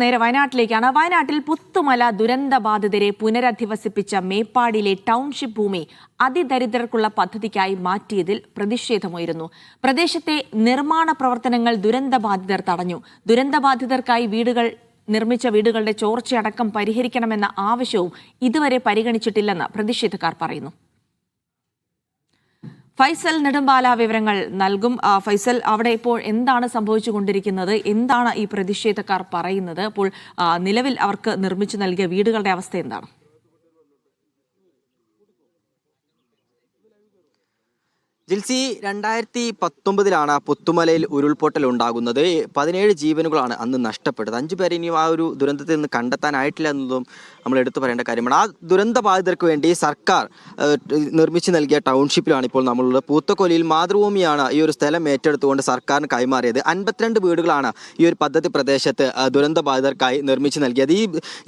നേരെ വയനാട്ടിലേക്കാണ്. വയനാട്ടിൽ പുത്തുമല ദുരന്തബാധിതരെ പുനരധിവസിപ്പിച്ച മേപ്പാടിയിലെ ടൗൺഷിപ്പ് ഭൂമി അതിദരിദ്രർക്കുള്ള പദ്ധതിക്കായി മാറ്റിയതിൽ പ്രതിഷേധമുയരുന്നു. പ്രദേശത്തെ നിർമ്മാണ പ്രവർത്തനങ്ങൾ ദുരന്തബാധിതർ തടഞ്ഞു. ദുരന്തബാധിതർക്കായി നിർമ്മിച്ച വീടുകളുടെ ചോർച്ചയടക്കം പരിഹരിക്കണമെന്ന ആവശ്യവും ഇതുവരെ പരിഗണിച്ചിട്ടില്ലെന്ന് പ്രതിഷേധക്കാർ പറയുന്നു. ഫൈസൽ നെടുമ്പാല വിവരങ്ങൾ നൽകും. ഫൈസൽ, അവിടെ ഇപ്പോൾ എന്താണ് സംഭവിച്ചുകൊണ്ടിരിക്കുന്നത്? എന്താണ് ഈ പ്രതിഷേധക്കാർ പറയുന്നത്? അപ്പോൾ നിലവിൽ അവർക്ക് നിർമ്മിച്ചു നൽകിയ വീടുകളുടെ അവസ്ഥ എന്താണ്? ജിൽസി, 2019 പുത്തുമലയിൽ ഉരുൾപൊട്ടൽ ഉണ്ടാകുന്നത്. 17 ജീവനുകളാണ് അന്ന് നഷ്ടപ്പെട്ടത്. 5 പേരെ ഇനിയും ആ ഒരു ദുരന്തത്തിൽ നിന്ന് കണ്ടെത്താനായിട്ടില്ല എന്നതും നമ്മൾ എടുത്തു പറയേണ്ട കാര്യമാണ്. ആ ദുരന്ത ബാധിതർക്ക് വേണ്ടി സർക്കാർ നിർമ്മിച്ചു നൽകിയ ടൗൺഷിപ്പിലാണ് ഇപ്പോൾ നമ്മളുള്ളത്. പൂത്തക്കൊലിയിൽ മാതൃഭൂമിയാണ് ഈ ഒരു സ്ഥലം ഏറ്റെടുത്തുകൊണ്ട് സർക്കാരിന് കൈമാറിയത്. 52 വീടുകളാണ് ഈ ഒരു പദ്ധതി പ്രദേശത്ത് ദുരന്ത ബാധിതർക്കായി നിർമ്മിച്ചു നൽകിയത്.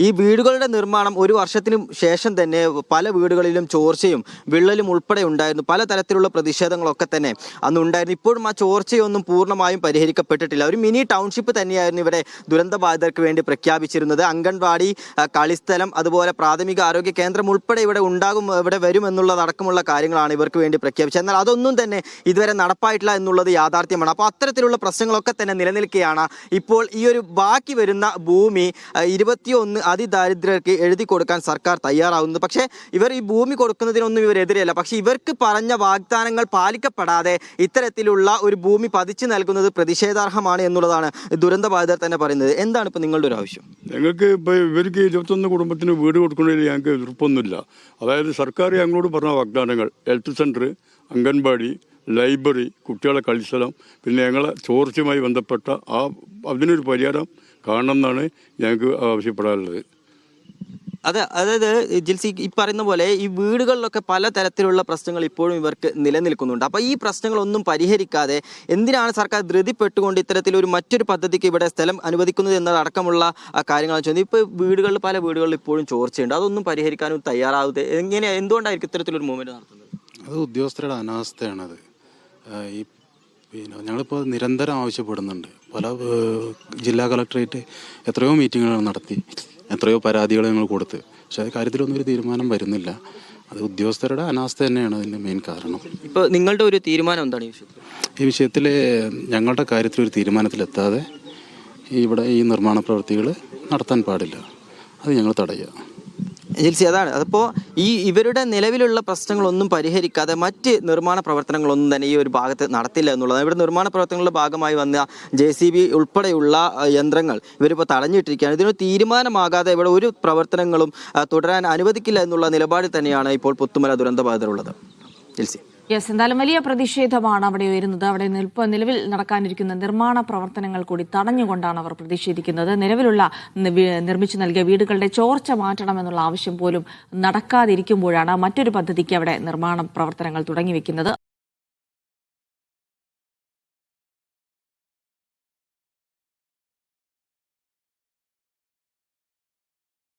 ഈ വീടുകളുടെ നിർമ്മാണം ഒരു വർഷത്തിനു ശേഷം തന്നെ പല വീടുകളിലും ചോർച്ചയും വിള്ളലും ഉൾപ്പെടെ ഉണ്ടായിരുന്നു. പലതരത്തിലുള്ള പ്രതിഷേധങ്ങളൊക്കെ തന്നെ അന്ന് ഉണ്ടായിരുന്നു. ഇപ്പോഴും ആ ചോർച്ചയൊന്നും പൂർണ്ണമായും പരിഹരിക്കപ്പെട്ടിട്ടില്ല. ഒരു മിനി ടൗൺഷിപ്പ് തന്നെയായിരുന്നു ഇവിടെ ദുരന്ത ബാധിതർക്ക് വേണ്ടി പ്രഖ്യാപിച്ചിരുന്നത്. അംഗൻവാടി, കളിസ്ഥലം, അതുപോലെ പ്രാഥമിക ആരോഗ്യ കേന്ദ്രം ഉൾപ്പെടെ ഇവിടെ വരുമെന്നുള്ളതടക്കമുള്ള കാര്യങ്ങളാണ് ഇവർക്ക് വേണ്ടി പ്രഖ്യാപിച്ചത്. എന്നാൽ അതൊന്നും തന്നെ ഇതുവരെ നടപ്പായിട്ടില്ല എന്നുള്ളത് യാഥാർത്ഥ്യമാണ്. അപ്പോൾ അത്തരത്തിലുള്ള പ്രശ്നങ്ങളൊക്കെ തന്നെ നിലനിൽക്കുകയാണ്. ഇപ്പോൾ ഈ ഒരു ബാക്കി വരുന്ന ഭൂമി 21 അതിദാരിദ്ര്യർക്ക് എഴുതി കൊടുക്കാൻ സർക്കാർ തയ്യാറാവുന്നത്. പക്ഷേ ഇവർ ഈ ഭൂമി കൊടുക്കുന്നതിനൊന്നും ഇവരെതിരെയല്ല. പക്ഷേ ഇവർക്ക് പറഞ്ഞ വാഗ്ദാനങ്ങൾ പാലിക്കപ്പെടാതെ ഇത്തരത്തിലുള്ള ഒരു ഭൂമി പതിച്ചു നൽകുന്നത് പ്രതിഷേധാർഹമാണ് എന്നുള്ളതാണ് ദുരന്ത ബാധിതർ തന്നെ പറയുന്നത്. എന്താണ് ഇപ്പോൾ നിങ്ങളുടെ ഒരു ആവശ്യം? ഞങ്ങൾക്ക് ഇപ്പോൾ ഇവർക്ക് 21 കുടുംബത്തിന് വീട് കൊടുക്കുന്നതിൽ ഞങ്ങൾക്ക് എതിർപ്പൊന്നുമില്ല. അതായത് സർക്കാർ ഞങ്ങളോട് പറഞ്ഞ വാഗ്ദാനങ്ങൾ, ഹെൽത്ത് സെൻറ്റർ, അംഗൻവാടി, ലൈബ്രറി, കുട്ടികളെ കളിസ്ഥലം, പിന്നെ ഞങ്ങളെ ചോർച്ചയുമായി ബന്ധപ്പെട്ട അതിനൊരു പരിഹാരം കാണണം എന്നാണ് ഞങ്ങൾക്ക് ആവശ്യപ്പെടാനുള്ളത്. അതായത് ജിൽസി, ഈ പറയുന്ന പോലെ ഈ വീടുകളിലൊക്കെ പലതരത്തിലുള്ള പ്രശ്നങ്ങൾ ഇപ്പോഴും ഇവർക്ക് നിലനിൽക്കുന്നുണ്ട്. അപ്പോൾ ഈ പ്രശ്നങ്ങളൊന്നും പരിഹരിക്കാതെ എന്തിനാണ് സർക്കാർ ധൃതിപ്പെട്ടുകൊണ്ട് ഇത്തരത്തിലൊരു മറ്റൊരു പദ്ധതിക്ക് ഇവിടെ സ്ഥലം അനുവദിക്കുന്നത് എന്നതടക്കമുള്ള കാര്യങ്ങളാണ് ചോദിച്ചത്. ഇപ്പോൾ പല വീടുകളിൽ ഇപ്പോഴും ചോർച്ചയുണ്ട്. അതൊന്നും പരിഹരിക്കാനും തയ്യാറാവുന്നത് എന്തുകൊണ്ടായിരിക്കും ഇത്തരത്തിലൊരു മൂവ്മെന്റ് നടത്തുന്നത്? അത് ഉദ്യോഗസ്ഥരുടെ അനാസ്ഥയാണത്. ഞങ്ങളിപ്പോൾ നിരന്തരം ആവശ്യപ്പെടുന്നുണ്ട്. പല ജില്ലാ കളക്ടറേറ്റ് എത്രയോ മീറ്റിങ്ങുകൾ നടത്തി, എത്രയോ പരാതികൾ ഞങ്ങൾ കൊടുത്ത്, പക്ഷേ ആ കാര്യത്തിലൊന്നും ഒരു തീരുമാനം വരുന്നില്ല. അത് ഉദ്യോഗസ്ഥരുടെ അനാസ്ഥ തന്നെയാണ് അതിൻ്റെ മെയിൻ കാരണം. ഇപ്പോൾ നിങ്ങളുടെ ഒരു തീരുമാനം എന്താണ് ഈ വിഷയത്തിൽ? ഞങ്ങളുടെ കാര്യത്തിൽ ഒരു തീരുമാനത്തിലെത്താതെ ഇവിടെ ഈ നിർമ്മാണ പ്രവൃത്തികൾ നടത്താൻ പാടില്ല. അത് ഞങ്ങൾ തടയുക. ജിൽസി, അതാണ്. അതിപ്പോൾ ഇവരുടെ നിലവിലുള്ള പ്രശ്നങ്ങളൊന്നും പരിഹരിക്കാതെ മറ്റ് നിർമ്മാണ പ്രവർത്തനങ്ങളൊന്നും തന്നെ ഈ ഒരു ഭാഗത്ത് നടത്തില്ല എന്നുള്ളതാണ്. ഇവിടെ നിർമ്മാണ പ്രവർത്തനങ്ങളുടെ ഭാഗമായി വന്ന JCB ഉൾപ്പെടെയുള്ള യന്ത്രങ്ങൾ ഇവരിപ്പോൾ തടഞ്ഞിട്ടിരിക്കുകയാണ്. ഇതിനൊരു തീരുമാനമാകാതെ ഇവിടെ ഒരു പ്രവർത്തനങ്ങളും തുടരാൻ അനുവദിക്കില്ല എന്നുള്ള നിലപാടിൽ തന്നെയാണ് ഇപ്പോൾ പുത്തുമല ദുരന്തബാധിതരുള്ളത്. ജിൽസി, എന്തായാലും വലിയ പ്രതിഷേധമാണ് അവിടെ ഉയരുന്നത്. അവിടെ നിലവിൽ നടക്കാനിരിക്കുന്ന നിർമ്മാണ പ്രവർത്തനങ്ങൾ കൂടി തടഞ്ഞുകൊണ്ടാണ് അവർ പ്രതിഷേധിക്കുന്നത്. നിലവിലുള്ള നിർമ്മിച്ചു നൽകിയ വീടുകളുടെ ചോർച്ച മാറ്റണമെന്നുള്ള ആവശ്യം പോലും നടക്കാതിരിക്കുമ്പോഴാണ് മറ്റൊരു പദ്ധതിക്ക് അവിടെ നിർമ്മാണ പ്രവർത്തനങ്ങൾ തുടങ്ങിവെക്കുന്നത്.